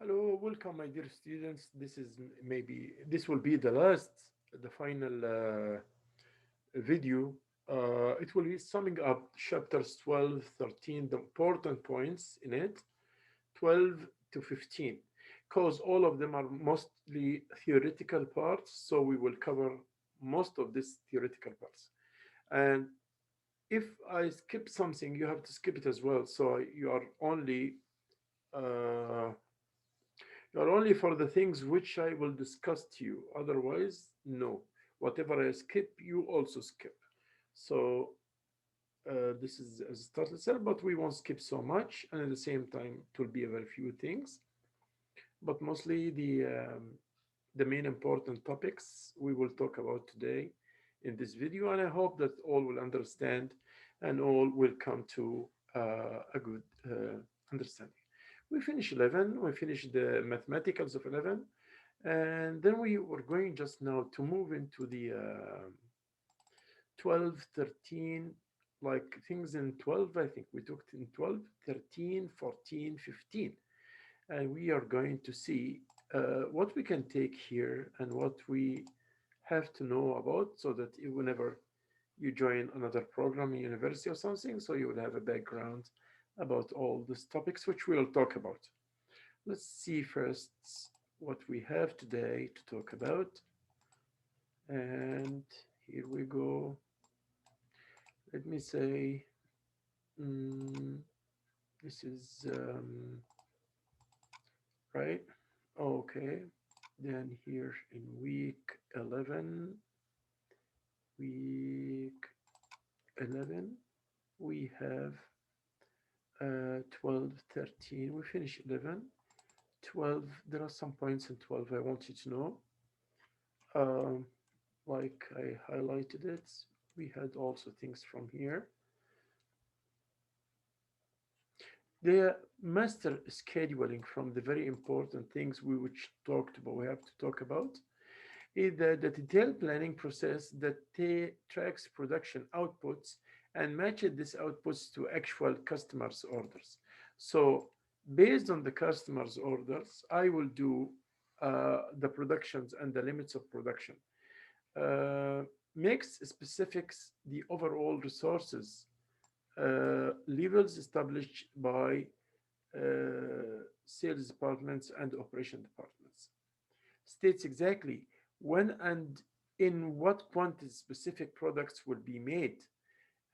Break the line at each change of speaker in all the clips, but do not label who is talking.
Hello, welcome, my dear students. Maybe this will be the final video. It will be summing up chapters 12, 13, the important points in it, 12 to 15, because all of them are mostly theoretical parts. So we will cover most of these theoretical parts. And if I skip something, you have to skip it as well. So uh, you're only for the things which I will discuss to you. Otherwise, no. Whatever I skip, you also skip. So this is as a start itself, but we won't skip so much. And at the same time, it will be a very few things, but mostly the main important topics we will talk about today in this video. And I hope that all will understand and all will come to a good understanding. We finished 11, we finished the mathematicals of 11, and then we were going just now to move into the 12, 13, like things in 12, I think we took in 12, 13, 14, 15. And we are going to see what we can take here and what we have to know about so that whenever you join another program in university or something, so you will have a background about all these topics which we'll talk about. Let's see first what we have today to talk about. And here we go. Let me say, mm, this is right. Okay. Then here in week 11, week 11, we have 12, 13. We finish 11. 12, there are some points in 12 I want you to know. Um, like I highlighted it. We had also things from here. The master scheduling from the very important things which talked about, we have to talk about, is the detailed planning process that tracks production outputs and matches these outputs to actual customers' orders. So based on the customers' orders, I will do the productions and the limits of production. Uh, Makes specifics the overall resources levels established by sales departments and operation departments. States exactly when and in what quantity specific products will be made.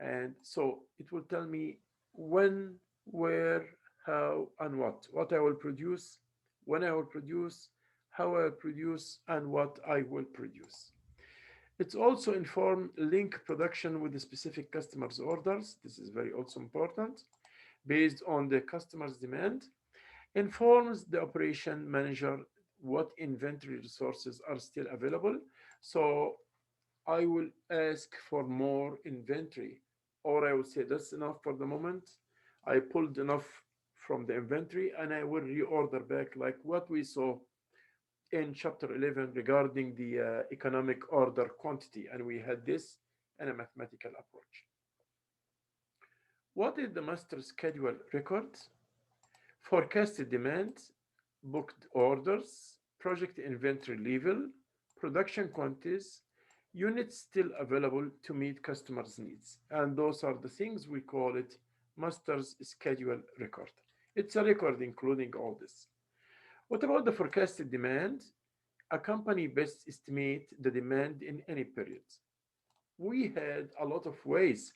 And so it will tell me when, where, how, and what I will produce, when I will produce, how I will produce, and what I will produce. It's also inform link production with the specific customers' orders. This is very also important. Based on the customer's demand, informs the operation manager what inventory resources are still available. So I will ask for more inventory, or I will say that's enough for the moment. I pulled enough from the inventory and I will reorder back like what we saw in chapter 11 regarding the economic order quantity. And we had this in a mathematical approach. What is the master schedule record? Forecasted demand, booked orders, project inventory level, production quantities, units still available to meet customers' needs. And those are the things we call it master's schedule record. It's a record including all this. What about the forecasted demand? A company best estimate the demand in any period. We had a lot of ways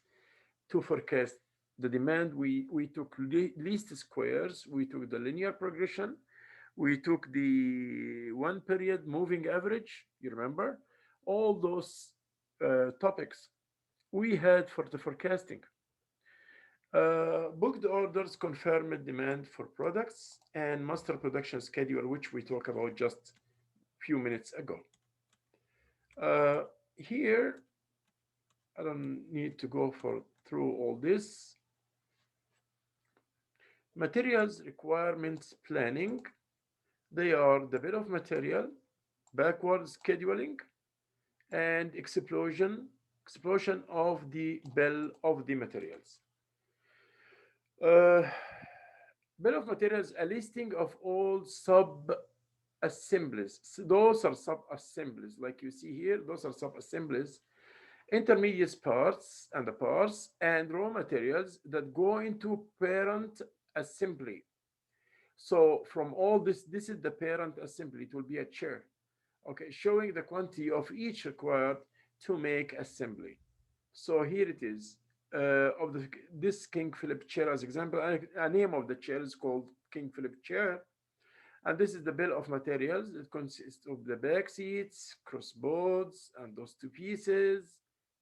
to forecast the demand. We took least squares, we took the linear progression, we took the one period moving average, you remember? All those topics we had for the forecasting. Booked orders confirmed demand for products and master production schedule, which we talked about just a few minutes ago. Here, I don't need to go through all this. Materials requirements planning. They are the bill of material, backward scheduling, and explosion of the bill of the materials. Uh, Bill of materials, a listing of all sub assemblies. Those are sub assemblies, like you see here. Those are sub assemblies, intermediate parts and the parts, and raw materials that go into parent assembly. So from all this, this is the parent assembly. It will be a chair, okay, showing the quantity of each required to make assembly. So here it is. Of this King Philip chair as example, a name of the chair is called King Philip chair, and this is the bill of materials. It consists of the back seats, crossboards, and those two pieces,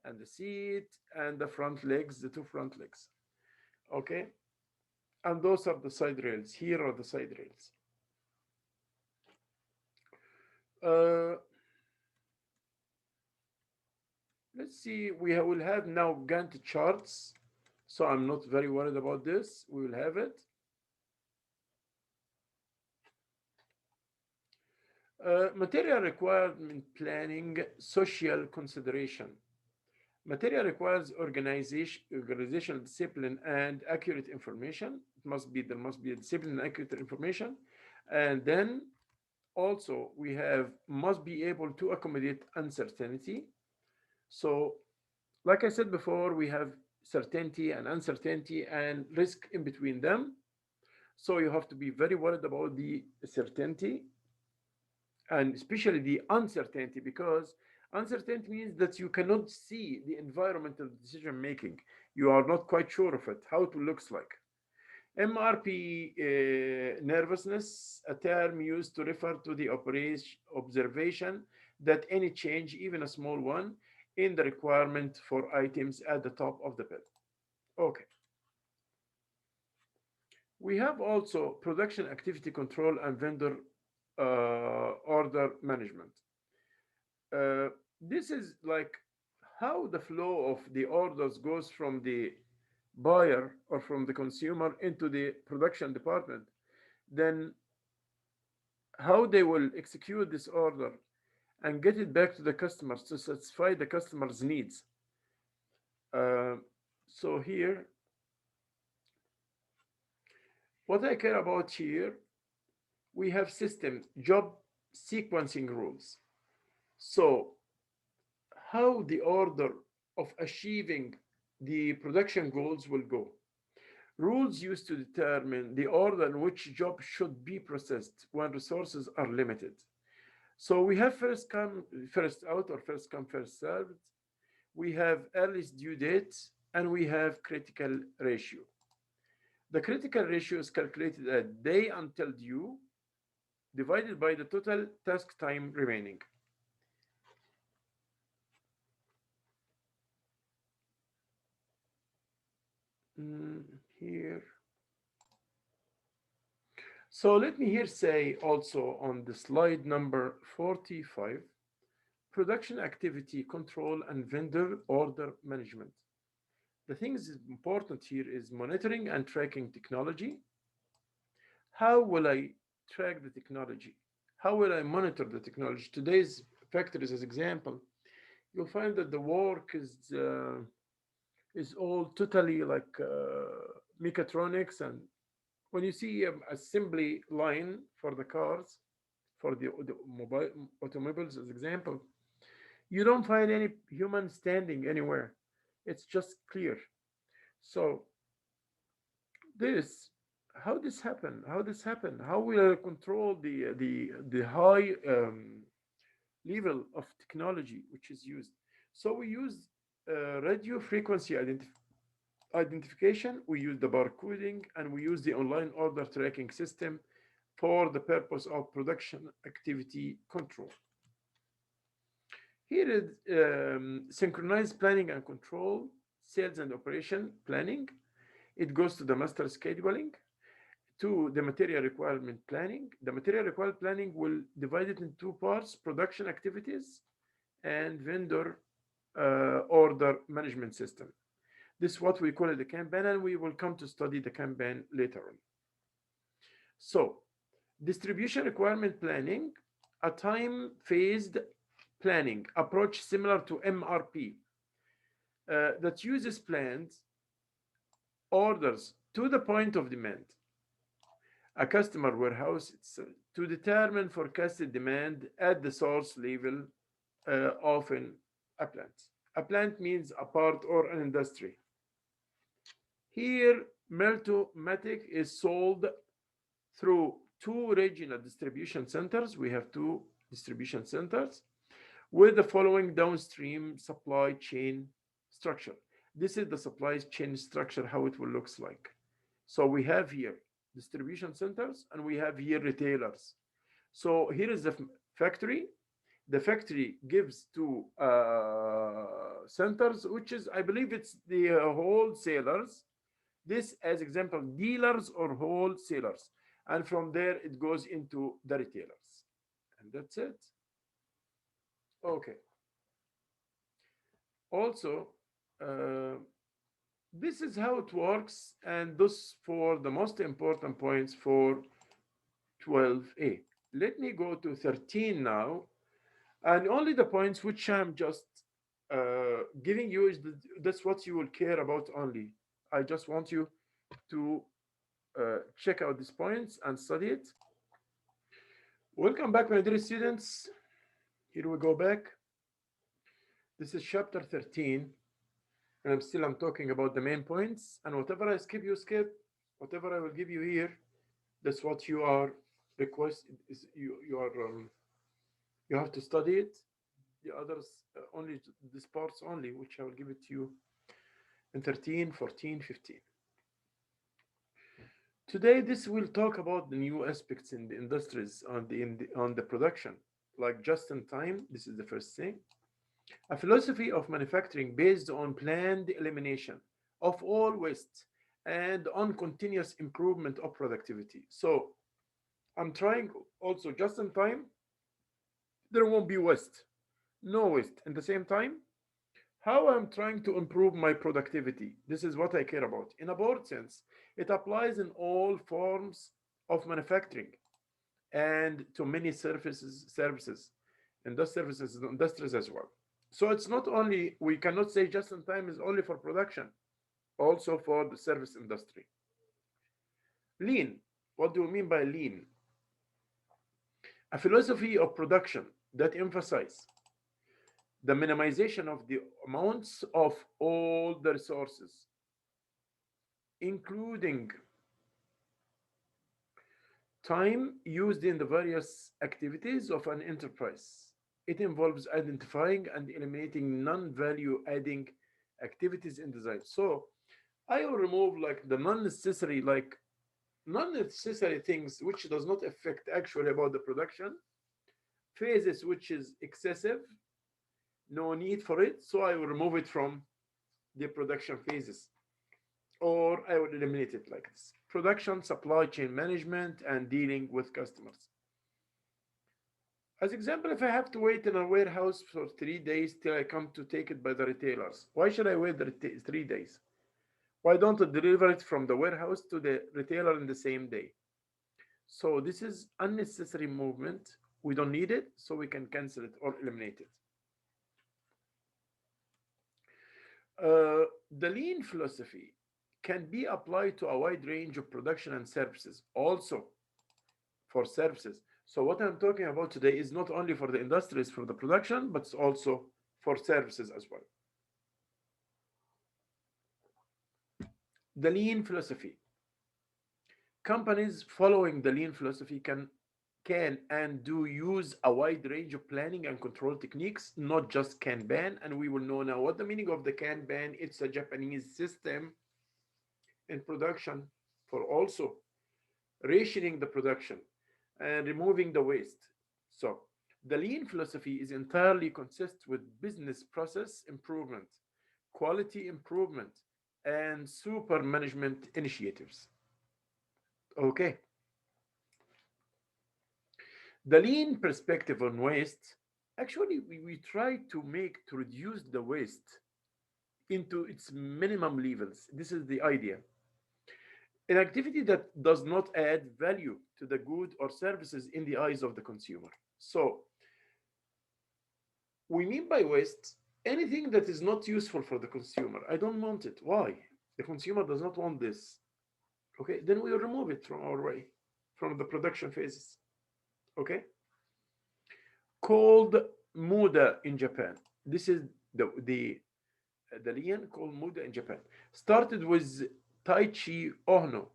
and the seat, and the front legs, the two front legs. Okay, and those are the side rails. Here are the side rails. Uh, let's see. Will have now Gantt charts. So I'm not very worried about this. We will have it. Material requirement planning, social consideration. Material requires organizational discipline and accurate information. There must be a discipline and accurate information. And then also we have must be able to accommodate uncertainty. So like I said before, we have certainty and uncertainty and risk in between them. So you have to be very worried about the certainty and especially the uncertainty, because uncertainty means that you cannot see the environmental decision making. You are not quite sure of it, how it looks like. MRP, nervousness, a term used to refer to the observation that any change, even a small one, in the requirement for items at the top of the bill. Okay. We have also production activity control and vendor order management. Uh, this is like how the flow of the orders goes from the buyer or from the consumer into the production department. Then how they will execute this order and get it back to the customers to satisfy the customer's needs. Uh, so here, what I care about here, we have system job sequencing rules. So how the order of achieving the production goals will go. Rules used to determine the order in which job should be processed when resources are limited. So we have first come, first out, or first come, first served. We have earliest due date, and we have critical ratio. The critical ratio is calculated as day until due divided by the total task time remaining. Here. So let me here say also on the slide number 45, production activity control and vendor order management. The things important here is monitoring and tracking technology. How will I track the technology? How will I monitor the technology? Today's factories, as example, you'll find that the work is all totally like mechatronics, and when you see assembly line for the cars, for the mobile automobiles as example, you don't find any human standing anywhere. It's just clear. So this, how this happen? How this happen? How will I control the high level of technology which is used? So we use radio frequency identification, we use the barcoding, and we use the online order tracking system for the purpose of production activity control. Here is synchronized planning and control, sales and operation planning. It goes to the master scheduling, to the material requirement planning. The material requirement planning will divide it in two parts: production activities and vendor order management system. This is what we call it the Kanban, and we will come to study the Kanban later on. So, distribution requirement planning, a time-phased planning approach similar to MRP that uses planned orders to the point of demand. A customer warehouse, it's to determine forecasted demand at the source level, often a plant. A plant means a part or an industry. Here, Meltomatic is sold through two regional distribution centers. We have two distribution centers with the following downstream supply chain structure. This is the supply chain structure, how it will looks like. So we have here distribution centers and we have here retailers. So here is the factory. The factory gives to centers, which is, I believe it's the wholesalers. This as example, dealers or wholesalers. And from there, it goes into the retailers. And that's it. Okay. Also, uh, this is how it works. And those for the most important points for 12A. Let me go to 13 now. And only the points which I'm just giving you is that's what you will care about only. I just want you to check out these points and study it. Welcome back, my dear students. Here we go back. This is chapter 13, and I'm talking about the main points. And whatever I skip, you skip. Whatever I will give you here, that's what you are requested. Is you are you have to study it. The others only these parts only, which I will give it to you in 13, 14, 15. Today, this will talk about the new aspects in the industries on the production, like just in time. This is the first thing. A philosophy of manufacturing based on planned elimination of all waste and on continuous improvement of productivity. So I'm trying also just in time. There won't be waste, no waste. At the same time, how I'm trying to improve my productivity. This is what I care about. In a broad sense, it applies in all forms of manufacturing and to many services, and those services and industries as well. So it's not only, we cannot say just in time is only for production, also for the service industry. Lean. What do we mean by lean? A philosophy of production that emphasizes the minimization of the amounts of all the resources, including time used in the various activities of an enterprise. It involves identifying and eliminating non-value adding activities in design. So I will remove like the non-necessary, like non-necessary things which does not affect actually about the production phases, which is excessive, no need for it. So I will remove it from the production phases, or I would eliminate it like this. Production, supply chain management, and dealing with customers. As example, if I have to wait in a warehouse for 3 days till I come to take it by the retailers, why should I wait 3 days? Why don't I deliver it from the warehouse to the retailer in the same day? So this is unnecessary movement. We don't need it, so we can cancel it or eliminate it. The lean philosophy can be applied to a wide range of production and services, also for services. So what I'm talking about today is not only for the industries, for the production, but it's also for services as well. The lean philosophy. Companies following the lean philosophy can and do use a wide range of planning and control techniques, not just Kanban. And we will know now what the meaning of the Kanban. It's a Japanese system in production for also rationing the production and removing the waste. So the lean philosophy is entirely consists with business process improvement, quality improvement, and super management initiatives. Okay. The lean perspective on waste, actually we try to reduce the waste into its minimum levels. This is the idea. An activity that does not add value to the good or services in the eyes of the consumer. So we mean by waste anything that is not useful for the consumer. I don't want it. Why? The consumer does not want this. Okay, then we remove it from our way. from the production phases. Okay, called Muda in Japan. This is the lean called Muda in Japan. Started with Taichi Ohno,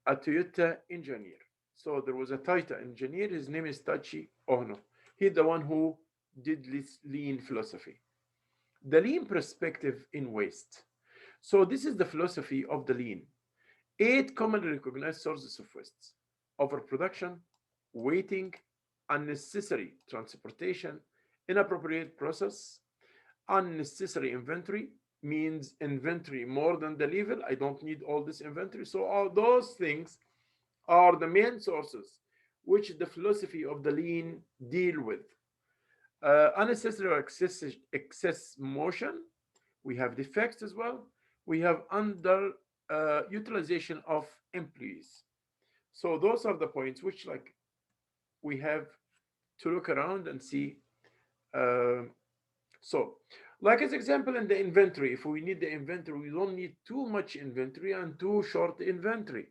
a Toyota engineer. So there was a Toyota engineer. His name is Taichi Ohno. He's the one who did this lean philosophy. The lean perspective in waste. So this is the philosophy of the lean. 8 commonly recognized sources of waste: overproduction, waiting, unnecessary transportation, inappropriate process, unnecessary inventory means inventory more than the level. I don't need all this inventory. So all those things are the main sources which the philosophy of the lean deal with. Unnecessary or excess motion. We have defects as well. We have under utilization of employees. So those are the points which like we have to look around and see. Uh, so, like as example in the inventory, if we need the inventory, we don't need too much inventory and too short inventory.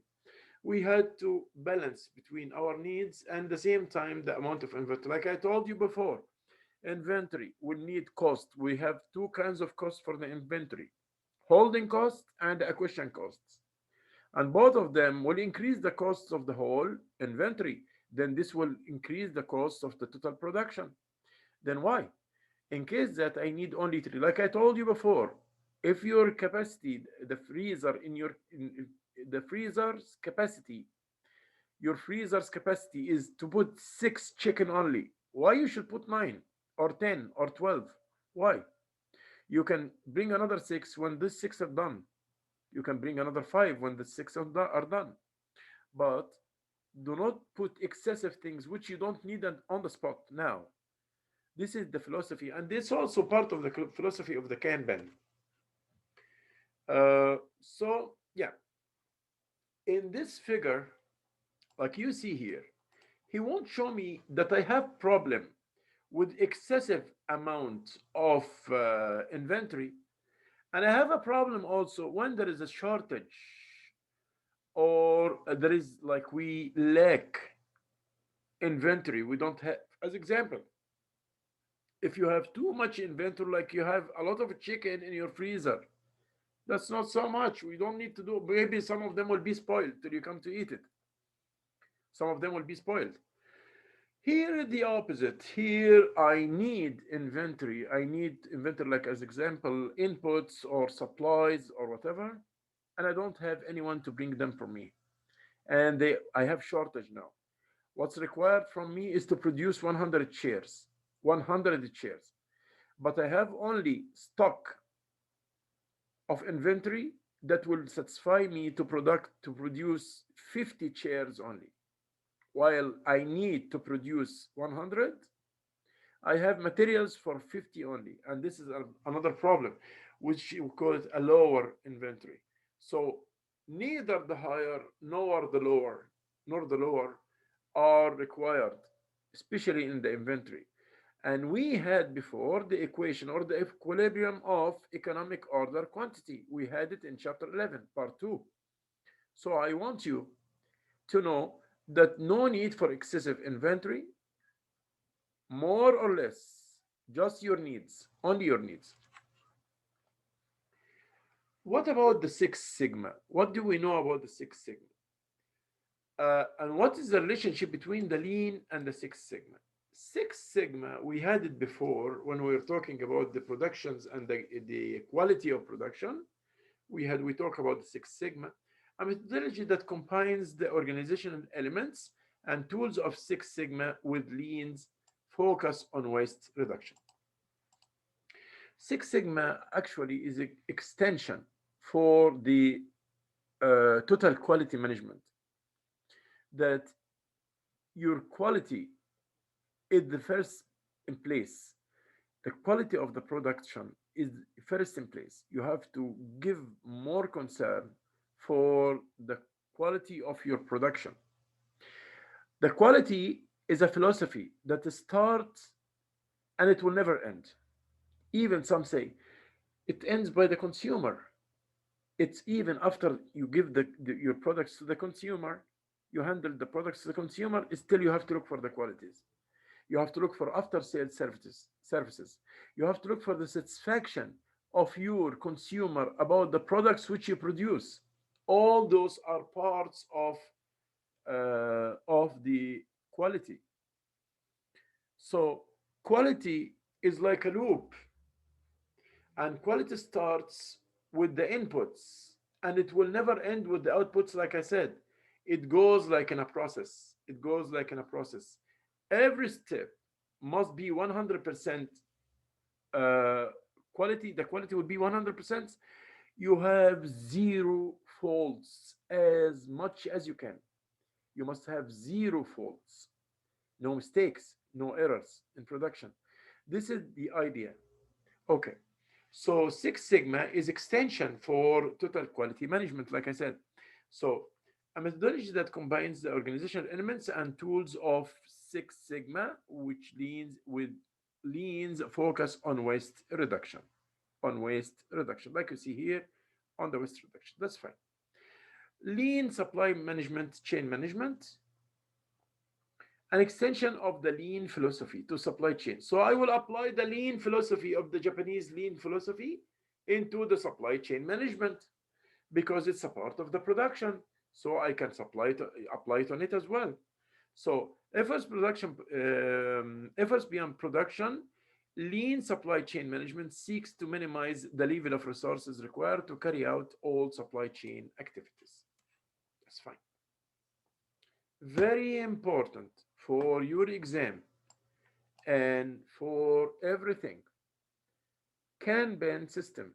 We had to balance between our needs and the same time the amount of inventory. Like I told you before, inventory will need cost. We have two kinds of cost for the inventory: holding cost and acquisition costs. And both of them will increase the costs of the whole inventory. Then this will increase the cost of the total production. Then why? In case that I need only three, like I told you before, if your capacity, the freezer in the freezer's capacity, your freezer's capacity is to put 6 chicken only, why you should put 9 or 10 or 12? Why? You can bring another 6 when these 6 are done. You can bring another 5 when the 6 are done. But do not put excessive things which you don't need on the spot now. This is the philosophy, and this is also part of the philosophy of the Kanban. So yeah, in this figure, like you see here, he won't show me that I have problem with excessive amount of inventory, and I have a problem also when there is a shortage or there is like we lack inventory. We don't have, as example, if you have too much inventory, like you have a lot of chicken in your freezer, that's not so much. We don't need to do. Maybe some of them will be spoiled till you come to eat it. Some of them will be spoiled. Here the opposite. Here I need inventory. I need inventory, like as example, inputs or supplies or whatever, and I don't have anyone to bring them for me. And I have shortage now. What's required from me is to produce 100 shares, 100 shares, but I have only stock of inventory that will satisfy me to produce 50 shares only. While I need to produce 100, I have materials for 50 only, and this is another problem, which you call it a lower inventory. So neither the higher nor the lower are required, especially in the inventory. And we had before the equation or the equilibrium of economic order quantity. We had it in chapter 11, part 2. So I want you to know that no need for excessive inventory, more or less, just your needs, only your needs. What about the Six Sigma? What do we know about the Six Sigma? And what is the relationship between the lean and the Six Sigma? Six Sigma, we had it before when we were talking about the productions and the quality of production. We talk about the Six Sigma, a methodology that combines the organizational elements and tools of Six Sigma with lean's focus on waste reduction. Six Sigma actually is an extension for the total quality management, that your quality is the first in place. The quality of the production is first in place. You have to give more concern for the quality of your production. The quality is a philosophy that starts and it will never end. Even some say it ends by the consumer. It's even after you give your products to the consumer, you handle the products to the consumer, still you have to look for the qualities. You have to look for after sales services. You have to look for the satisfaction of your consumer about the products which you produce. All those are parts of the quality. So quality is like a loop, and quality starts with the inputs, and it will never end with the outputs. Like I said, it goes like in a process. It goes like in a process. Every step must be 100% uh, quality. The quality will be 100%. You have zero faults as much as you can. You must have zero faults, no mistakes, no errors in production. This is the idea. Okay. So Six Sigma is extension for total quality management, like I said. So a methodology that combines the organizational elements and tools of Six Sigma, which leans focus on waste reduction. On waste reduction, like you see here on the waste reduction. That's fine. Lean supply management, chain management, an extension of the lean philosophy to supply chain. So I will apply the lean philosophy of the Japanese lean philosophy into the supply chain management because it's a part of the production. So I can apply it on it as well. So efforts beyond production, lean supply chain management seeks to minimize the level of resources required to carry out all supply chain activities. That's fine. Very important for your exam and for everything. Kanban system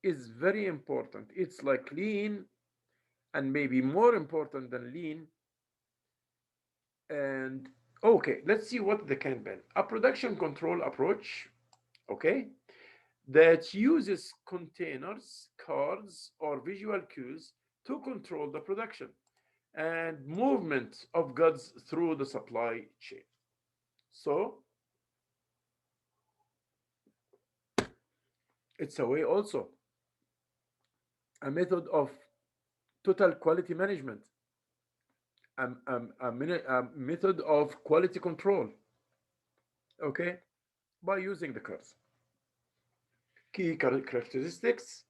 is very important. It's like lean and maybe more important than lean. And okay, let's see what the Kanban. A production control approach, okay, that uses containers, cards, or visual cues to control the production and movement of goods through the supply chain. So it's a way also, a method of total quality management, a method of quality control, okay, by using the cards. Key characteristics: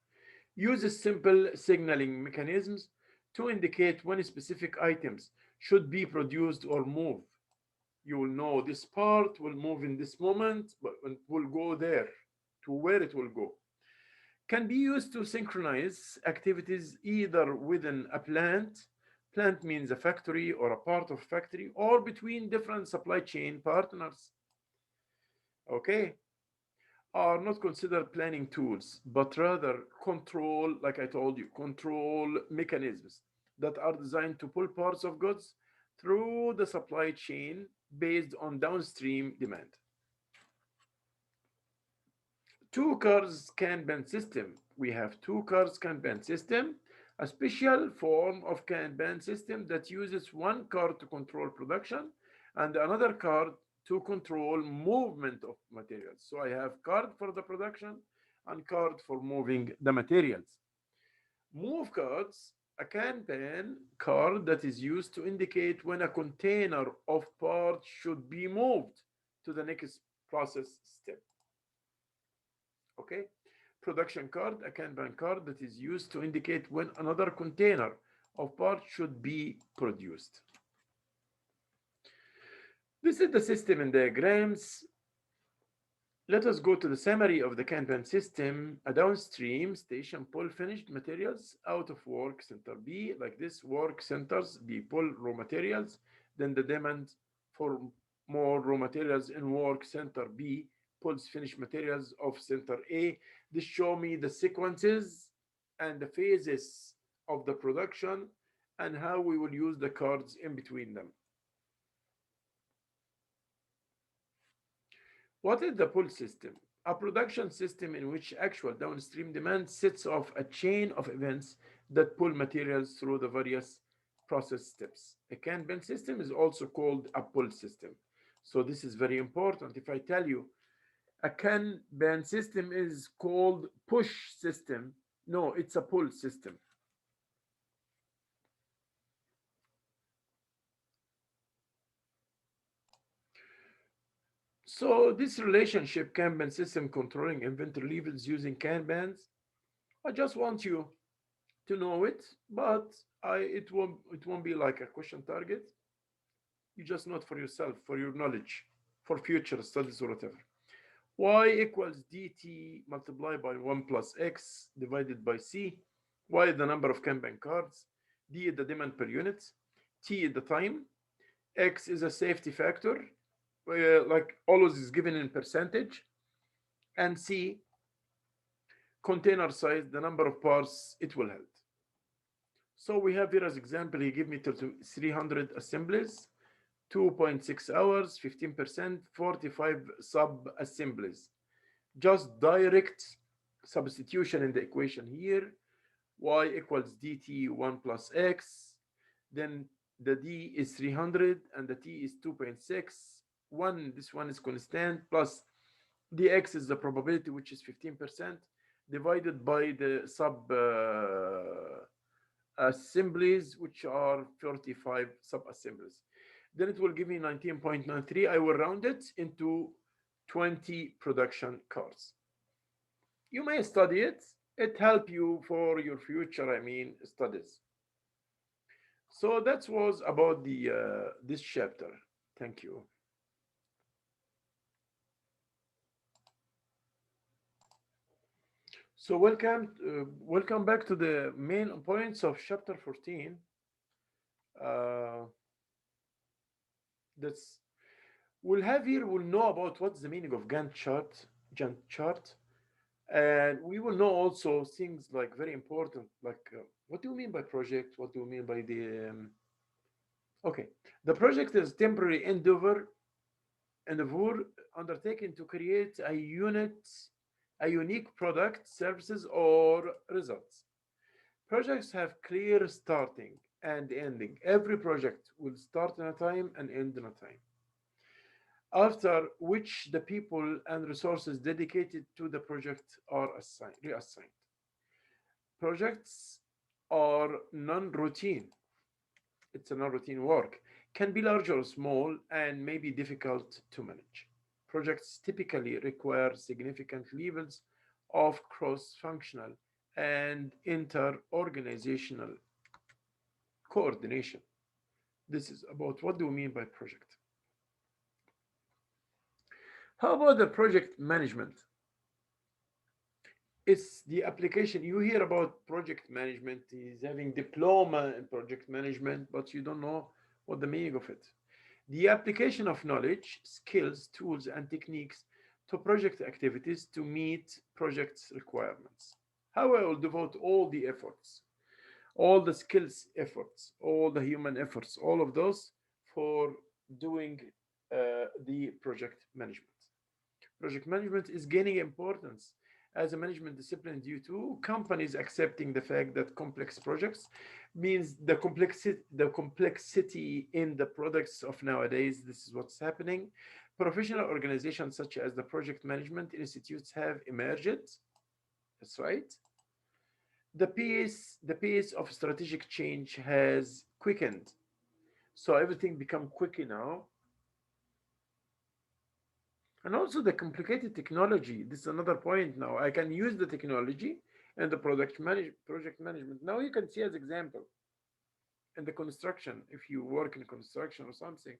uses simple signaling mechanisms to indicate when specific items should be produced or move. You will know this part will move in this moment, but it will go there to where it will go. Can be used to synchronize activities either within a plant. Plant means a factory or a part of factory, or between different supply chain partners. Okay, are not considered planning tools, but rather control, like I told you, control mechanisms that are designed to pull parts of goods through the supply chain based on downstream demand. Two cars Kanban system. We have two cars Kanban system, a special form of Kanban system that uses one card to control production and another card to control movement of materials. So I have card for the production and card for moving the materials. Move cards, a Kanban card that is used to indicate when a container of parts should be moved to the next process step. Okay, production card, a Kanban card that is used to indicate when another container of parts should be produced. This is the system in diagrams. Let us go to the summary of the Kanban system. A downstream station pull finished materials out of work center B, like this. Work centers B pull raw materials, then the demand for more raw materials in work center B pulls finished materials of center A. This show me the sequences and the phases of the production and how we will use the cards in between them. What is the pull system? A production system in which actual downstream demand sets off a chain of events that pull materials through the various process steps. A Kanban system is also called a pull system. So this is very important. If I tell you a Kanban system is called push system, no, it's a pull system. So this relationship, Kanban system controlling inventory levels using Kanbans, I just want you to know it, but it won't be like a question target. You just note for yourself, for your knowledge, for future studies or whatever. Y equals dt multiplied by 1 plus x divided by c. Y is the number of Kanban cards. D is the demand per unit. T is the time. X is a safety factor, like always is given in percentage. And C, container size, the number of parts it will hold. So we have here as example, he give me 300 assemblies, 2.6 hours, 15%, 45 sub-assemblies. Just direct substitution in the equation here. Y equals dt 1 plus x. Then the d is 300 and the t is 2.6. This one is constant, plus dx is the probability, which is 15%, divided by the sub assemblies, which are 35 sub assemblies. Then it will give me 19.93. I will round it into 20 production cars. You may study it. It help you for your future, studies. So that was about the this chapter. Thank you. So welcome back to the main points of chapter 14. Uh, that's we'll know about what's the meaning of Gantt chart, and we will know also things like very important, like what do you mean by project? What do you mean by the okay? The project is temporary endeavor undertaken to create a unique product, services, or results. Projects have clear starting and ending. Every project will start in a time and end in a time, after which the people and resources dedicated to the project are reassigned. Projects are non-routine. It's a non-routine work, can be large or small, and may be difficult to manage. Projects typically require significant levels of cross-functional and inter-organizational coordination. This is about what do we mean by project. How about the project management? It's the application. You hear about project management is having diploma in project management, but you don't know what the meaning of it. The application of knowledge, skills, tools, and techniques to project activities to meet project's requirements. How I will devote all the efforts, all the skills efforts, all the human efforts, all of those for doing the project management. Project management is gaining importance as a management discipline due to companies accepting the fact that complex projects means the complexity in the products of nowadays. This is what's happening. Professional organizations such as the project management institutes have emerged. That's right. The pace of strategic change has quickened. So everything become quicker now. And also the complicated technology. This is another point now. I can use the technology and the project management. Now you can see as example in the construction, if you work in construction or something,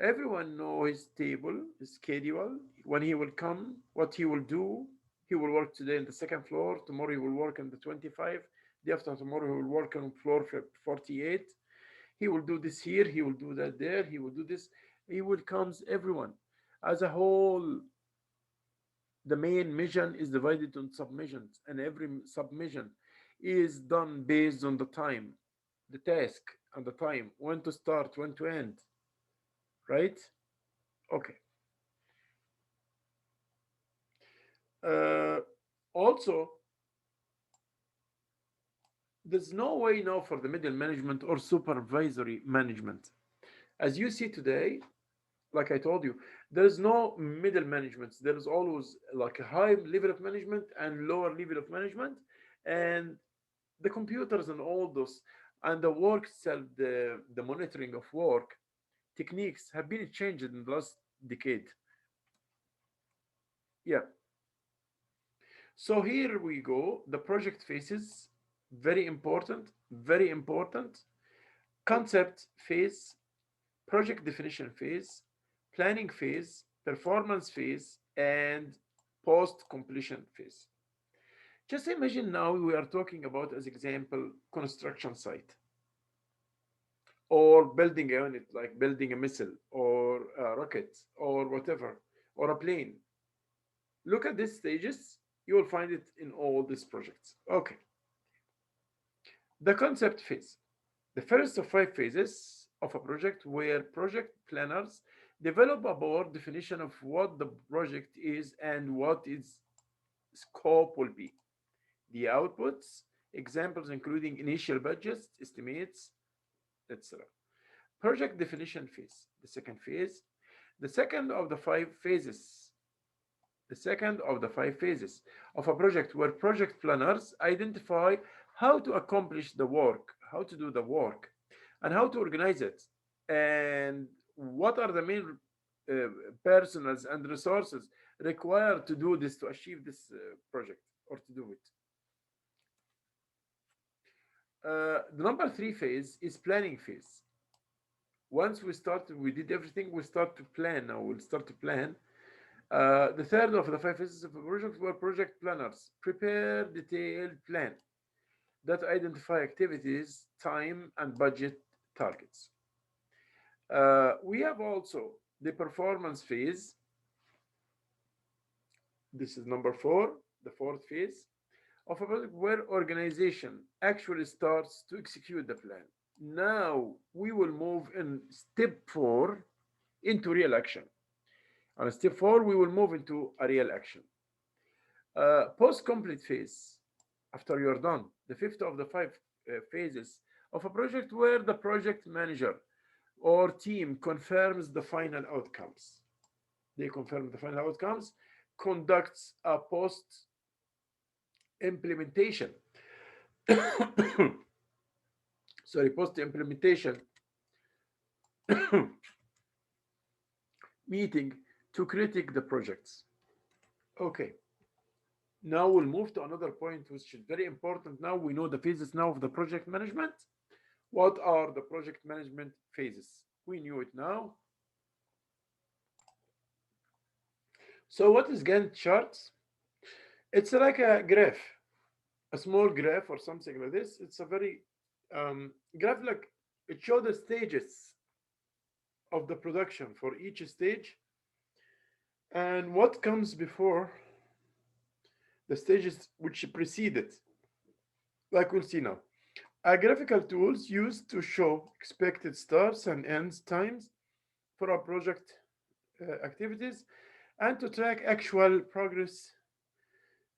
everyone know his table, his schedule, when he will come, what he will do. He will work today in the second floor, tomorrow he will work on the 25, the after tomorrow he will work on floor 48. He will do this here, he will do that there, he will do this. He will comes everyone as a whole. The main mission is divided on submissions, and every submission is done based on the time, the task, and the time, when to start, when to end, right? Okay. Uh, Also, there's no way now for the middle management or supervisory management. As you see today, like I told you, there's no middle management. There is always like a high level of management and lower level of management, and the computers and all those, and the work itself, the monitoring of work techniques have been changed in the last decade. Yeah. So here we go. The project phases, very important, very important. Concept phase, project definition phase, planning phase, performance phase, and post completion phase. Just imagine now we are talking about, as example, construction site or building a unit like building a missile or a rocket or whatever or a plane. Look at these stages. You will find it in all these projects. Okay. The concept phase. The first of five phases of a project where project planners develop a broad definition of what the project is and what its scope will be. The outputs, examples including initial budgets, estimates, etc. Project definition phase. The second phase. The second of the five phases. The second of the five phases of a project where project planners identify how to accomplish the work, how to do the work, and how to organize it, and what are the main uh, personals and resources required to do this, to achieve this project or to do it. The number three phase is planning phase. Once we start, we did everything, we start to plan. Now we'll start to plan. The third of the five phases of a project were project planners prepare detailed plan that identify activities, time, and budget targets. We have also the performance phase. This is number four, the fourth phase of a project where organization actually starts to execute the plan. Now we will move in step four into real action. On step four, we will move into a real action. Post-complete phase, after you're done, the fifth of the five phases of a project where the project manager or team confirms the final outcomes. They confirm the final outcomes, conducts a post-implementation, sorry, post-implementation meeting to critique the projects. Okay. Now we'll move to another point which is very important. Now we know the phases now of the project management. What are the project management phases? We knew it now. So what is Gantt charts? It's like a graph, a small graph or something like this. It's a very graph, like it shows the stages of the production for each stage and what comes before the stages which precede it, like we'll see now. A graphical tools used to show expected starts and ends times for our project activities and to track actual progress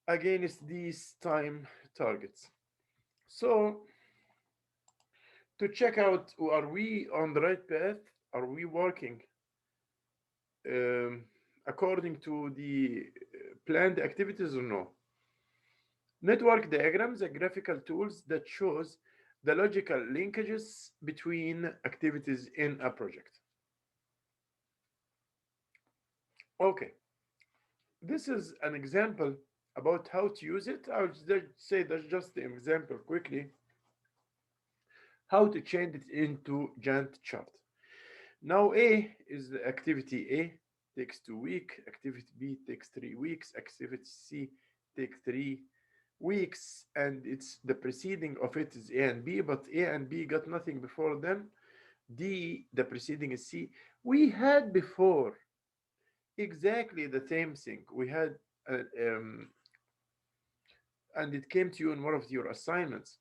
against these time targets. So to check out, are we on the right path? Are we working um, according to the planned activities or no? Network diagrams are graphical tools that shows the logical linkages between activities in a project. Okay, this is an example about how to use it. I would say that's just the example quickly. How to change it into Gantt chart. Now A is the activity A takes 2 weeks, activity B takes 3 weeks, activity C takes 3 weeks, and it's the preceding of it is A and B, but A and B got nothing before them. D, the preceding is C. We had before exactly the same thing. We had, and it came to you in one of your assignments.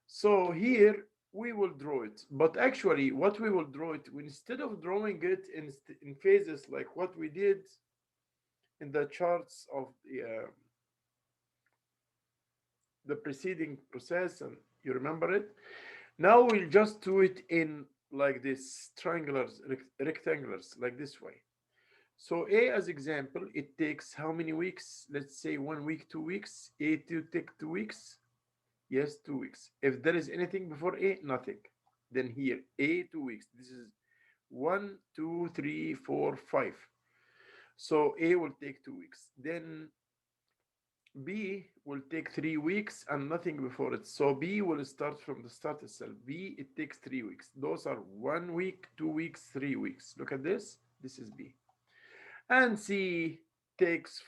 So here we will draw it, but actually what we will draw it, instead of drawing it in phases like what we did in the charts of the preceding process, and you remember it, now we'll just do it in like this triangulars, rectangulars, like this way. So A as example, it takes how many weeks? Let's say 1 week, 2 weeks. A to take 2 weeks. Yes, 2 weeks. If there is anything before A, nothing. Then here, A 2 weeks. This is 1, 2, 3, 4, 5. So A will take 2 weeks. Then B will take 3 weeks and nothing before it. So B will start from the start itself. B, it takes 3 weeks. Those are 1 week, 2 weeks, 3 weeks. Look at this. This is B. And C takes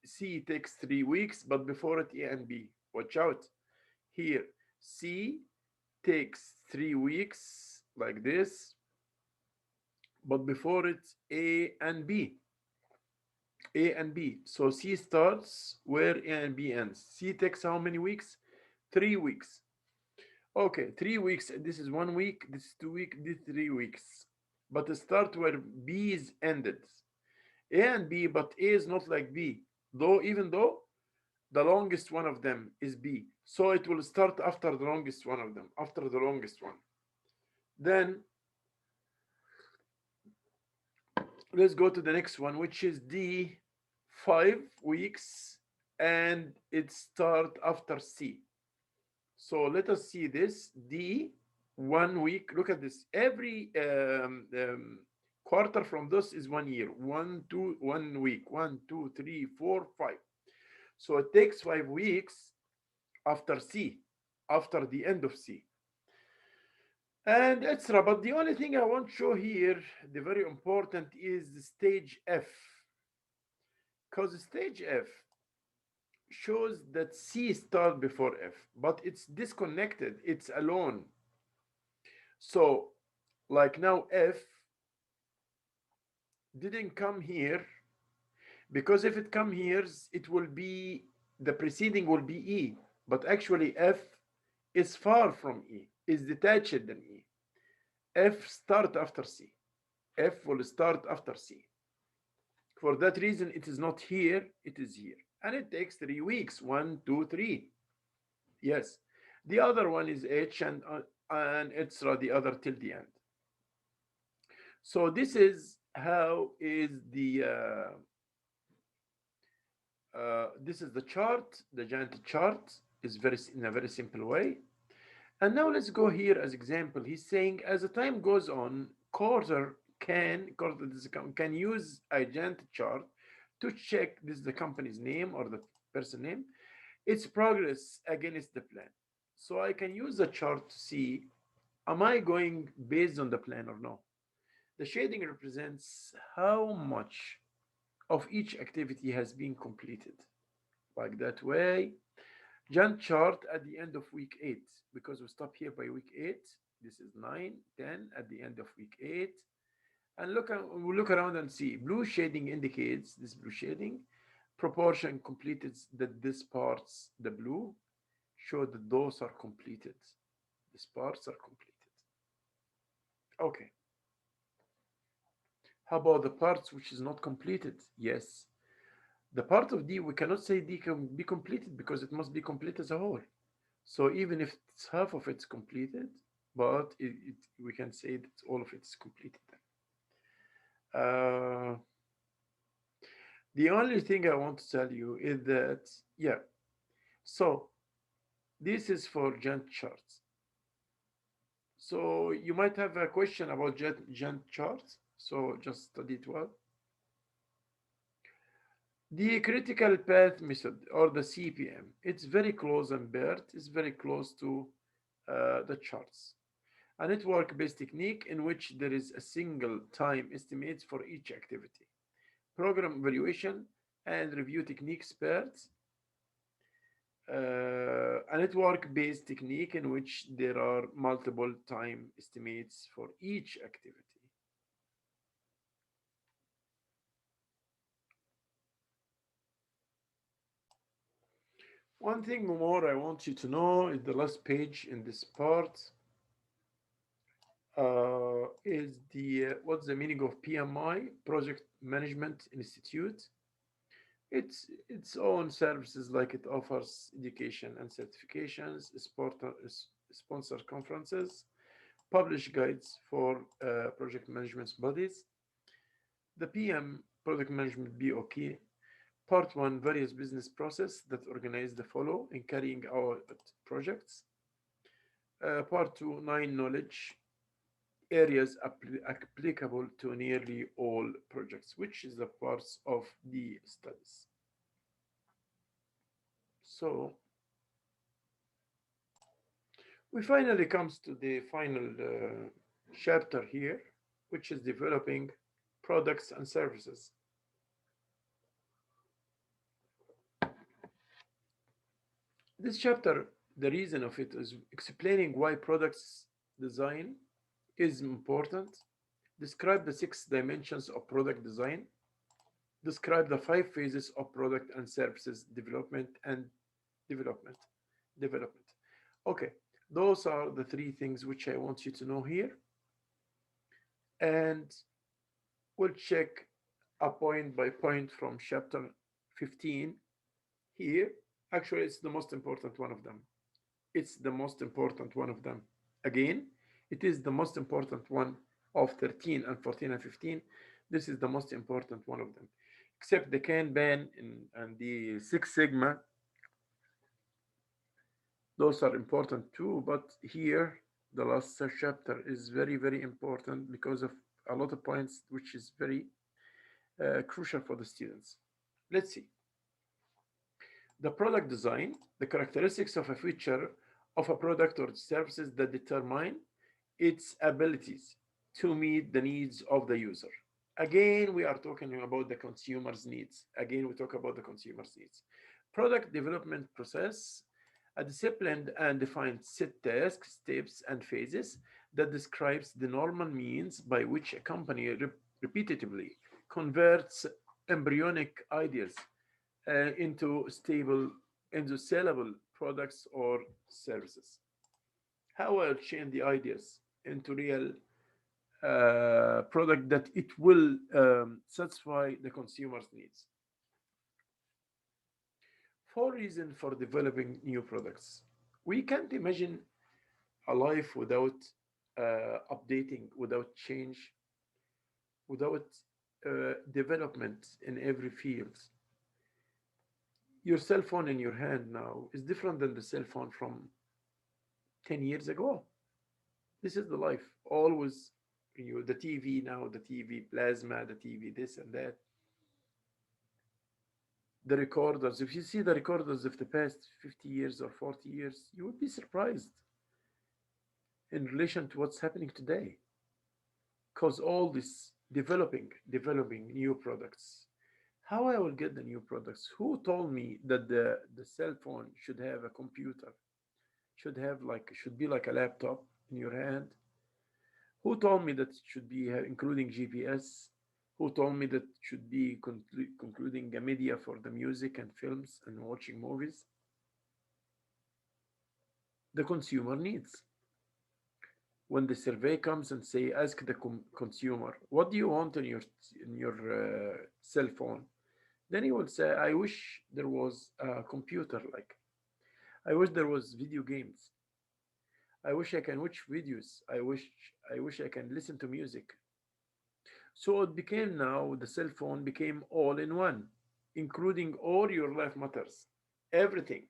C takes 3 weeks, but before it A and B. Watch out. Here, C takes 3 weeks like this, but before it A and B. A and B. So C starts where A and B ends. C takes how many weeks? 3 weeks. Okay, 3 weeks. This is 1 week, this is 2 weeks, this is 3 weeks. But it start where B is ended. A and B, but A is not like B. Though even though the longest one of them is B. So it will start after the longest one of them, after the longest one. Then let's go to the next one, which is D, 5 weeks, and it start after C. So let us see this. D, 1 week. Look at this. Every quarter from this is 1 year. 1 week. 1, 2, 3, 4, 5. So it takes 5 weeks after C, after the end of C. And etc. But the only thing I want to show here, the very important, is the stage F. Because stage F shows that C start before F, but it's disconnected, it's alone. So, like now, F didn't come here, because if it come here, it will be, the preceding will be E, but actually F is far from E, is detached than E. F start after C. F will start after C. For that reason, it is not here, it is here. And it takes 3 weeks, 1, 2, 3. Yes. The other one is H and etc. The other till the end. So this is the chart. The Gantt chart is very in a very simple way. And now let's go here as example. He's saying as the time goes on, Corder can use a Gantt chart to check, this is the company's name or the person name, its progress against the plan. So I can use the chart to see, am I going based on the plan or no? The shading represents how much of each activity has been completed. Like that way. Gantt chart at the end of week 8, because we stop here by week 8. This is 9, 10 at the end of week 8. And we'll look around and see. Blue shading indicates, this blue shading, proportion completed, that this parts, the blue, show that those are completed. These parts are completed. Okay. How about the parts which is not completed? Yes. The part of D, we cannot say D can be completed because it must be complete as a whole. So even if it's half of it's completed, but we can say that all of it is completed. Uh, the only thing I want to tell you is that, yeah, so this is for Gantt charts. So you might have a question about Gantt charts, so just study it well. The critical path method, or the CPM, it's very close, and BERT is very close to the charts. A network-based technique in which there is a single time estimate for each activity. Program evaluation and review techniques BERT. A network-based technique in which there are multiple time estimates for each activity. One thing more I want you to know is the last page in this part is what's the meaning of PMI, Project Management Institute. It's its own services, like it offers education and certifications, sponsor conferences, publish guides for project management bodies. The PM, Product Management BOK, Part 1, various business process that organize the follow in carrying out projects. Part 2, 9 knowledge areas applicable to nearly all projects, which is the parts of the studies. So we finally comes to the final chapter here, which is developing products and services. This chapter, the reason of it is explaining why products design is important, describe the 6 dimensions of product design, describe the 5 phases of product and services development and development. Development. Okay, those are the 3 things which I want you to know here. And we'll check a point by point from chapter 15 here. Actually, it's the most important one of them. It's the most important one of them. Again, it is the most important one of 13 and 14 and 15. This is the most important one of them. Except the Kanban and the Six Sigma, those are important too. But here, the last chapter is very, very important because of a lot of points, which is very crucial for the students. Let's see. The product design, the characteristics of a feature of a product or services that determine its abilities to meet the needs of the user. Again, we are talking about the consumer's needs. Again, we talk about the consumer's needs. Product development process, a disciplined and defined set tasks, steps, and phases that describes the normal means by which a company repeatedly converts embryonic ideas into sellable products or services. How I'll change the ideas into real product that it will satisfy the consumer's needs. 4 reasons for developing new products. We can't imagine a life without updating, without change, without development in every field. Your cell phone in your hand now is different than the cell phone from 10 years ago. This is the life. Always, the TV now, the TV plasma, the TV this and that. The recorders, if you see the recorders of the past 50 years or 40 years, you would be surprised in relation to what's happening today. Because all this developing new products. How I will get the new products? Who told me that the cell phone should have a computer, should be like a laptop in your hand? Who told me that it should be including GPS? Who told me that it should be concluding a media for the music and films and watching movies? The consumer needs. When the survey comes and say, ask the consumer, what do you want in your cell phone? Then he will say, I wish there was a computer, like I wish there was video games. I wish I can watch videos. I wish I can listen to music. So it became now the cell phone became all in one, including all your life matters, everything.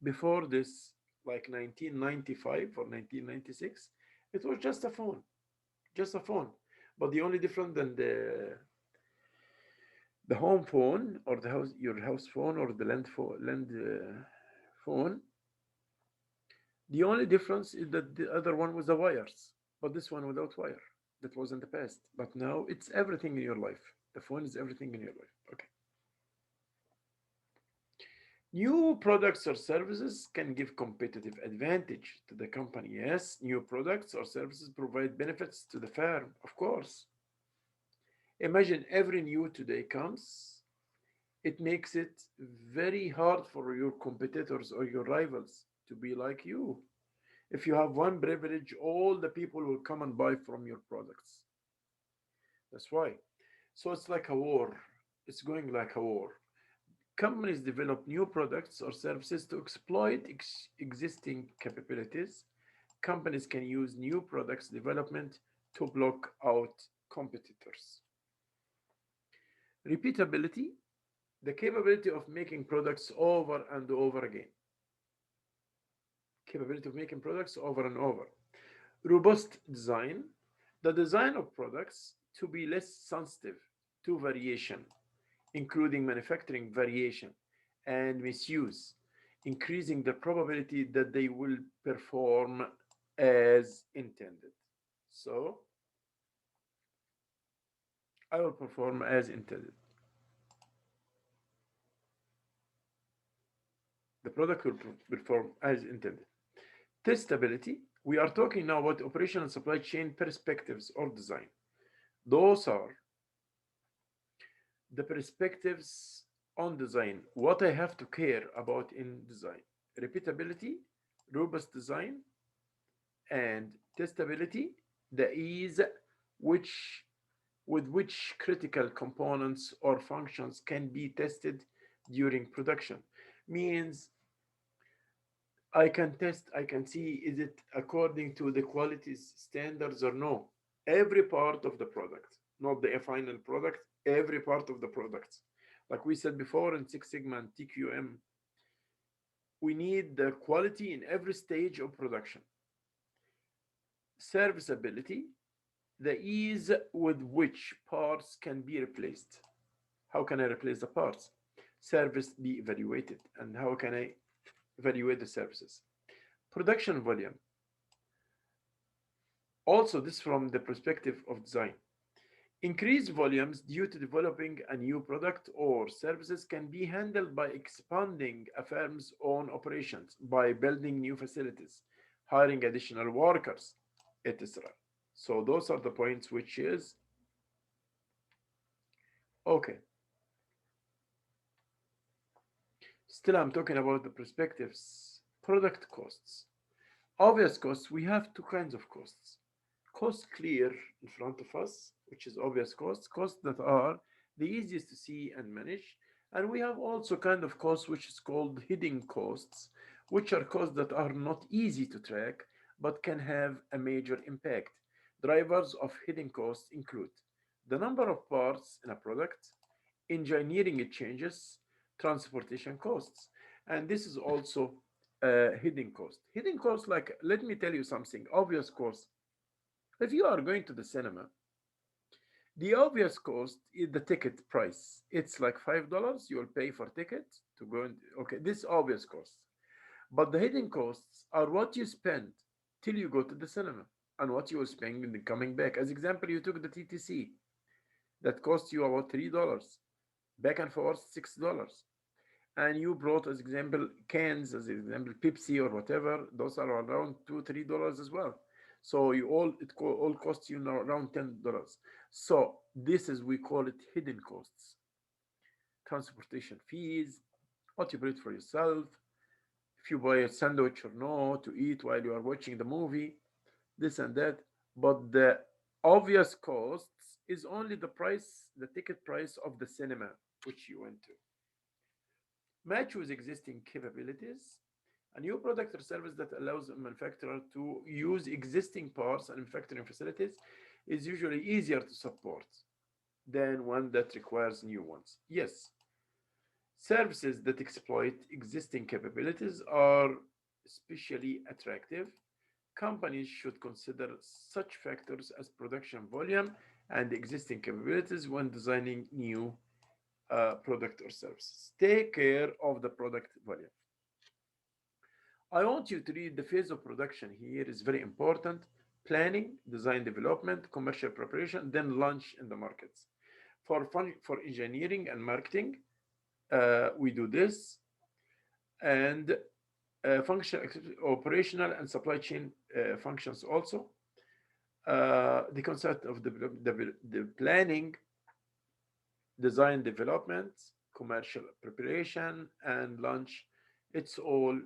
Before this, like 1995 or 1996, it was just a phone, just a phone. But the only different than the home phone or your house phone or the phone, the only difference is that the other one was the wires, but this one without wire. That was in the past. But now it's everything in your life. The phone is everything in your life. Okay. New products or services can give competitive advantage to the company. Yes, new products or services provide benefits to the firm, of course. Imagine every new today comes, it makes it very hard for your competitors or your rivals to be like you. If you have one privilege, all the people will come and buy from your products. That's why. So it's like a war. It's going like a war. Companies develop new products or services to exploit existing capabilities. Companies can use new products development to block out competitors. Repeatability, the capability of making products over and over again. Capability of making products over and over. Robust design, The design of products to be less sensitive to variation, including manufacturing variation and misuse, increasing the probability that they will perform as intended. So I will perform as intended. The product will perform as intended. Testability, we are talking now about operational supply chain perspectives or design. Those are the perspectives on design, what I have to care about in design. Repeatability, robust design, and testability, the ease which with which critical components or functions can be tested during production. Means I can test, I can see is it according to the quality standards or no. Every part of the product, not the final product, every part of the product. Like we said before in Six Sigma and TQM, we need the quality in every stage of production. Serviceability, the ease with which parts can be replaced. How can I replace the parts? Service be evaluated, and how can I evaluate the services? Production volume. Also, this from the perspective of design. Increased volumes due to developing a new product or services can be handled by expanding a firm's own operations, by building new facilities, hiring additional workers, etc. So those are the points which is okay. Still, I'm talking about the perspectives. Product costs. Obvious costs, we have two kinds of costs. Cost clear in front of us, which is obvious costs, costs that are the easiest to see and manage. And we have also kind of costs which is called hidden costs, which are costs that are not easy to track but can have a major impact. Drivers of hidden costs include the number of parts in a product, engineering changes, transportation costs. And this is also hidden cost. Hidden cost, like, let me tell you something, obvious cost. If you are going to the cinema, the obvious cost is the ticket price. It's like $5 you will pay for ticket to go in. Okay, this obvious cost. But the hidden costs are what you spend till you go to the cinema and what you will spend in the coming back. As example, you took the TTC that cost you about $3, back and forth $6. And you brought as example cans, as example Pepsi or whatever, those are around $2-3 as well. So you all costs you now around $10. So this is, we call it hidden costs. Transportation fees, what you brought for yourself, if you buy a sandwich or no to eat while you are watching the movie, this and that. But the obvious costs is only the price, the ticket price of the cinema which you went to. Match with existing capabilities. A new product or service that allows a manufacturer to use existing parts and manufacturing facilities is usually easier to support than one that requires new ones. Yes, services that exploit existing capabilities are especially attractive. Companies should consider such factors as production volume and existing capabilities when designing new product or services. Take care of the product volume. I want you to read the phase of production here is very important. Planning, design development, commercial preparation, then launch in the markets. For engineering and marketing, we do this. And function, operational and supply chain functions also. The concept of the planning, design development, commercial preparation, and launch, it's all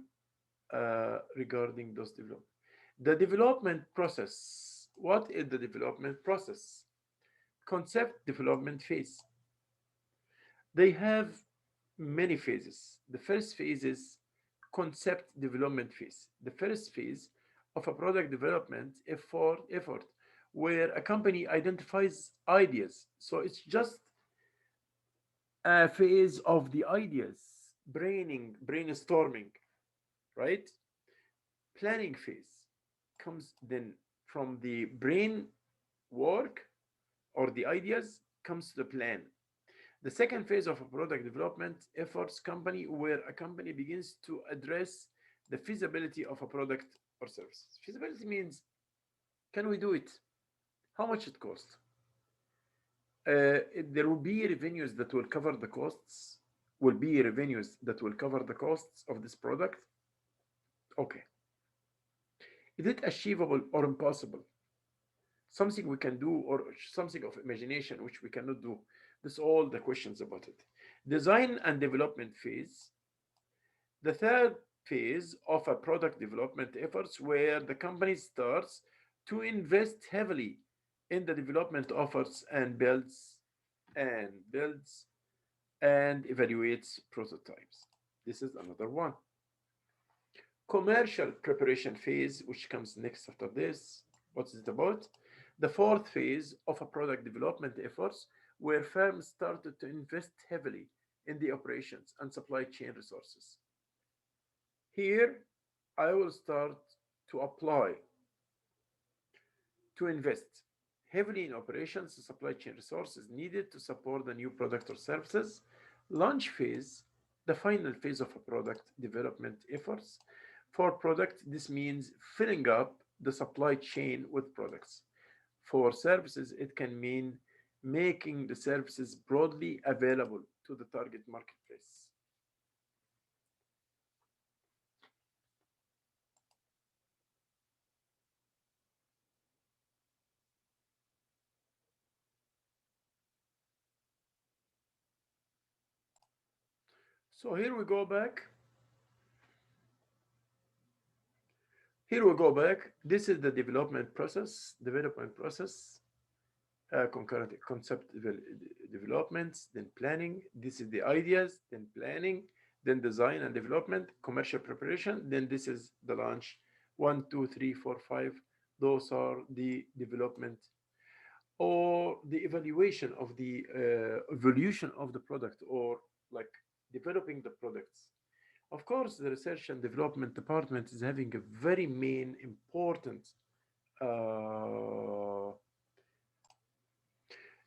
regarding those development. The development process. What is the development process? Concept development phase. They have many phases. The first phase is concept development phase. The first phase of a product development effort where a company identifies ideas. So it's just a phase of the ideas, brainstorming, right? Planning phase comes then from the work or the ideas comes to the plan. The second phase of a product development efforts company where a company begins to address the feasibility of a product or service. Feasibility means, can we do it? How much it costs? There will be revenues that will cover the costs. Will be revenues that will cover the costs of this product. Okay. Is it achievable or impossible? Something we can do or something of imagination which we cannot do? That's all the questions about it. Design and development phase. The third phase of a product development efforts where the company starts to invest heavily in the development efforts and builds and evaluates prototypes. This is another one. Commercial preparation phase, which comes next after this. What is it about? The fourth phase of a product development efforts where firms started to invest heavily in the operations and supply chain resources. Here, I will start to apply to invest heavily in operations and supply chain resources needed to support the new product or services. Launch phase, the final phase of a product development efforts. For product, this means filling up the supply chain with products. For services, it can mean making the services broadly available to the target marketplace. So here we go back. Here we go back. This is the development process, concurrent concept developments, then planning. This is the ideas, then planning, then design and development, commercial preparation. Then this is the launch. One, two, three, four, five. Those are the development or the evaluation of the evolution of the product or like developing the products. Of course, the research and development department is having a very main important. Uh,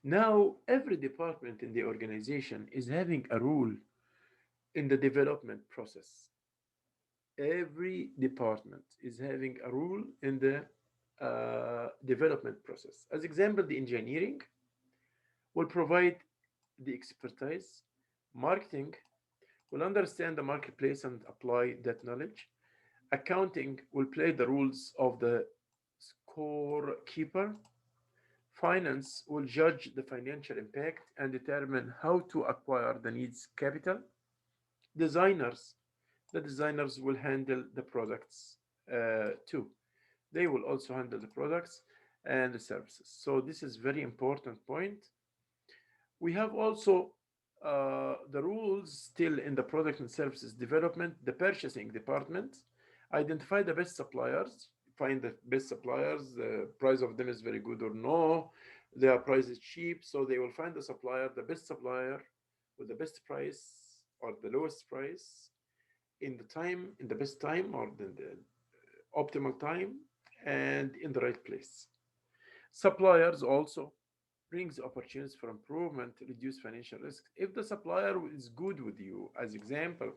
Now, every department in the organization is having a role in the development process. Every department is having a role in the development process. As example, the engineering will provide the expertise, marketing will understand the marketplace and apply that knowledge. Accounting will play the rules of the scorekeeper. Finance will judge the financial impact and determine how to acquire the needs capital. Designers, the designers will handle the products too. They will also handle the products and the services. So this is very important point. We have also the rules still in the product and services development, the purchasing department, identify the best suppliers, find the best suppliers, the price of them is very good or no, their price is cheap, so they will find the supplier, the best supplier with the best price or the lowest price in the time, in the best time or the optimal time and in the right place. Suppliers also brings opportunities for improvement, reduce financial risk. If the supplier is good with you, as example,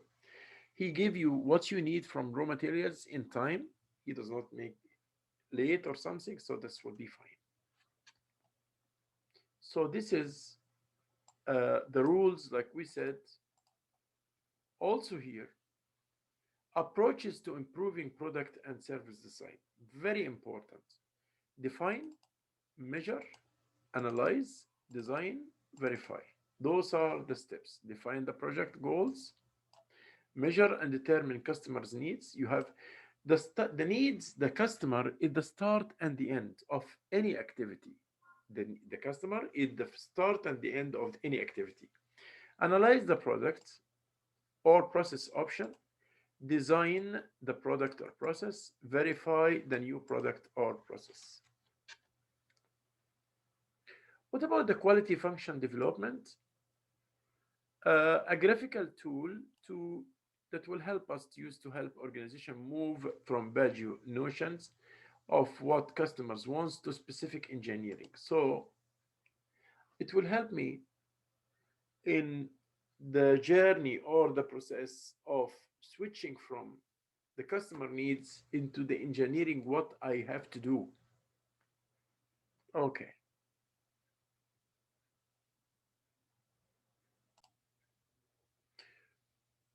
he give you what you need from raw materials in time, he does not make late or something, so this will be fine. So this is the rules, like we said. Also here, approaches to improving product and service design. Very important. Define, measure, analyze, design, verify. Those are the steps. Define the project goals, measure and determine customers' needs. You have the needs, the customer is the start and the end of any activity. The customer is the start and the end of any activity. Analyze the product or process option, design the product or process, verify the new product or process. What about the quality function development? A graphical tool that will help us to use to help organization move from value notions of what customers wants to specific engineering. So it will help me in the journey or the process of switching from the customer needs into the engineering what I have to do. Okay.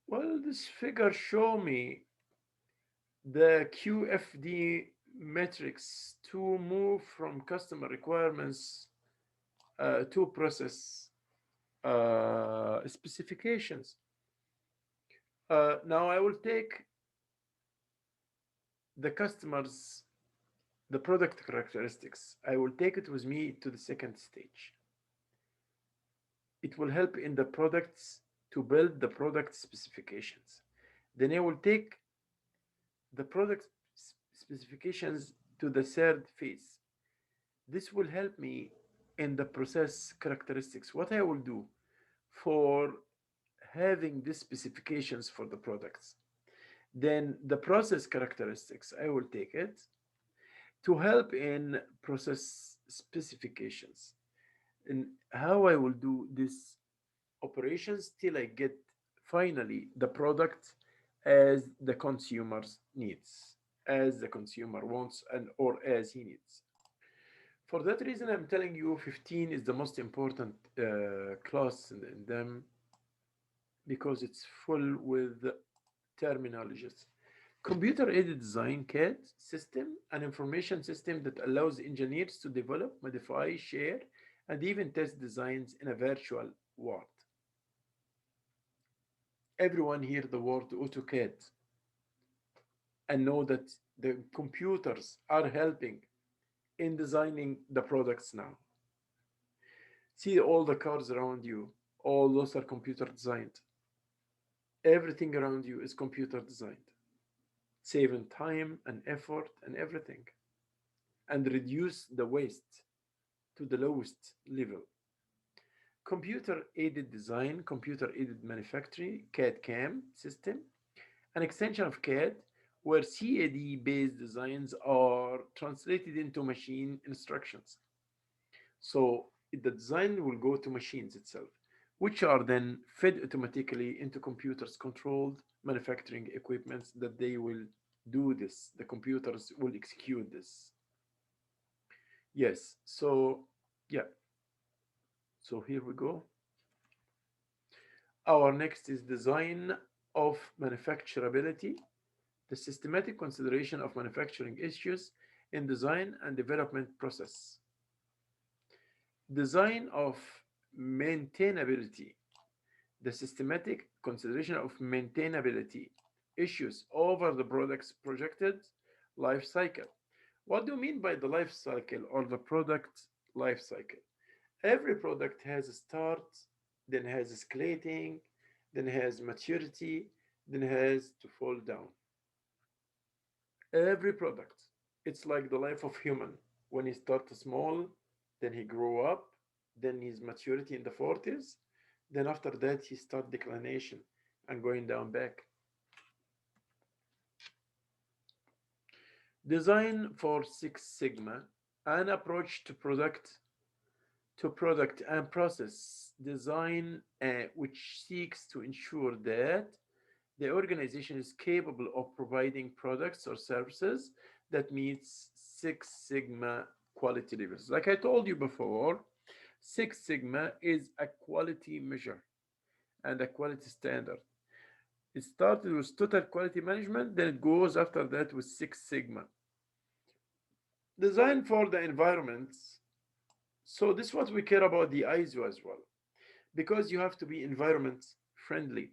Well, this figure show me the QFD metrics to move from customer requirements to process specifications. Now I will take the customers, the product characteristics. I will take it with me to the second stage. It will help in the products to build the product specifications. Then I will take the product specifications to the third phase. This will help me in the process characteristics. What I will do for having these specifications for the products. Then the process characteristics, I will take it to help in process specifications and how I will do this operations till I get finally the product as the consumer's needs, as the consumer wants and or as he needs. For that reason, I'm telling you 15 is the most important class in them because it's full with terminologies. Computer aided design CAD system, an information system that allows engineers to develop, modify, share, and even test designs in a virtual world. Everyone hear the word AutoCAD and know that the computers are helping in designing the products now. See all the cars around you, all those are computer designed. Everything around you is computer designed, saving time and effort and everything, and reduce the waste to the lowest level. Computer aided design, computer aided manufacturing, CAD CAM system, an extension of CAD where CAD based designs are translated into machine instructions. So the design will go to machines itself, which are then fed automatically into computers controlled manufacturing equipments that they will do this. The computers will execute this. Yes, so yeah, so here we go. Our next is design of manufacturability, the systematic consideration of manufacturing issues in design and development process. Design of maintainability, the systematic consideration of maintainability issues over the product's projected life cycle. What do you mean by the life cycle or the product life cycle? Every product has a start, then has escalating, then has maturity, then has to fall down. Every product. It's like the life of human. When he starts small, then he grow up, then his maturity in the 40s, then after that he start declination and going down back. Design for Six Sigma, an approach to product and process design which seeks to ensure that the organization is capable of providing products or services that meets Six Sigma quality levels. Like I told you before, Six Sigma is a quality measure and a quality standard. It started with total quality management, then it goes after that with Six Sigma. Design for the environments. So this is what we care about the ISO as well, because you have to be environment friendly.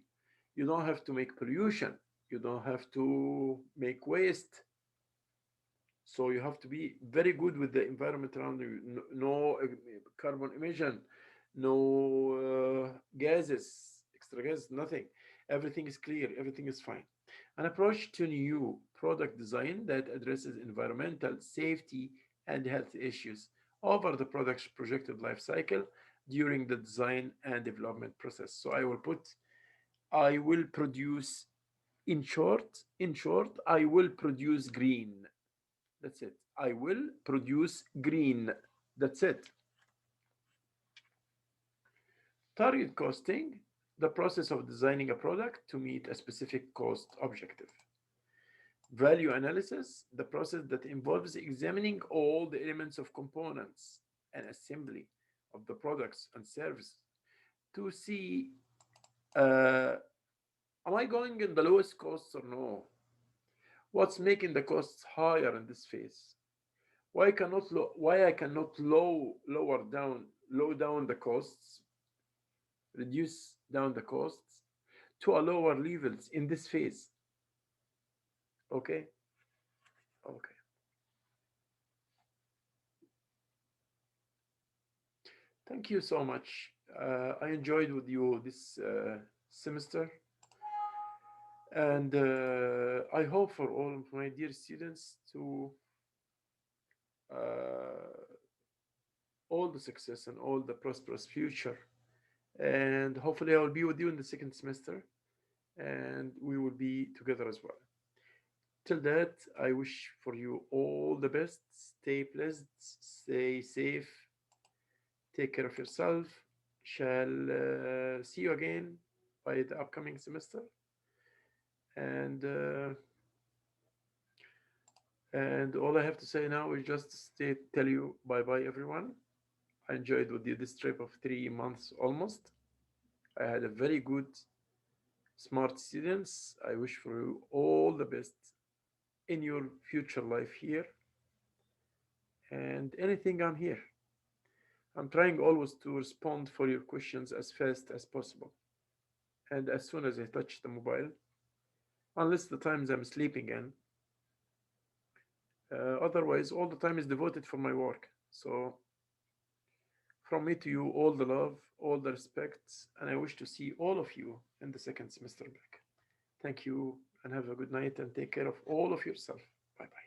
You don't have to make pollution. You don't have to make waste. So you have to be very good with the environment around you. No, carbon emission, no gases, extra gas, nothing. Everything is clear. Everything is fine. An approach to new product design that addresses environmental safety and health issues over the product's projected life cycle during the design and development process. So I will produce, in short, I will produce green. That's it. I will produce green. That's it. Target costing, the process of designing a product to meet a specific cost objective. Value analysis, the process that involves examining all the elements of components and assembly of the products and services to see, uh, am I going in the lowest costs or no? What's making the costs higher in this phase? Why I cannot low down the costs, reduce down the costs to a lower levels in this phase? Okay, okay. Thank you so much. I enjoyed with you this semester, and I hope for all of my dear students to uh, all the success and all the prosperous future. And hopefully, I will be with you in the second semester, and we will be together as well. Till that, I wish for you all the best. Stay blessed, stay safe, take care of yourself. Shall see you again by the upcoming semester. And all I have to say now is just tell you bye bye, everyone. I enjoyed with you this trip of 3 months almost. I had a very good, smart students. I wish for you all the best in your future life here. And anything, I'm here. I'm trying always to respond for your questions as fast as possible. And as soon as I touch the mobile, unless the times I'm sleeping in, otherwise, all the time is devoted for my work. So, from me to you, all the love, all the respect, and I wish to see all of you in the second semester back. Thank you, and have a good night, and take care of all of yourself. Bye bye.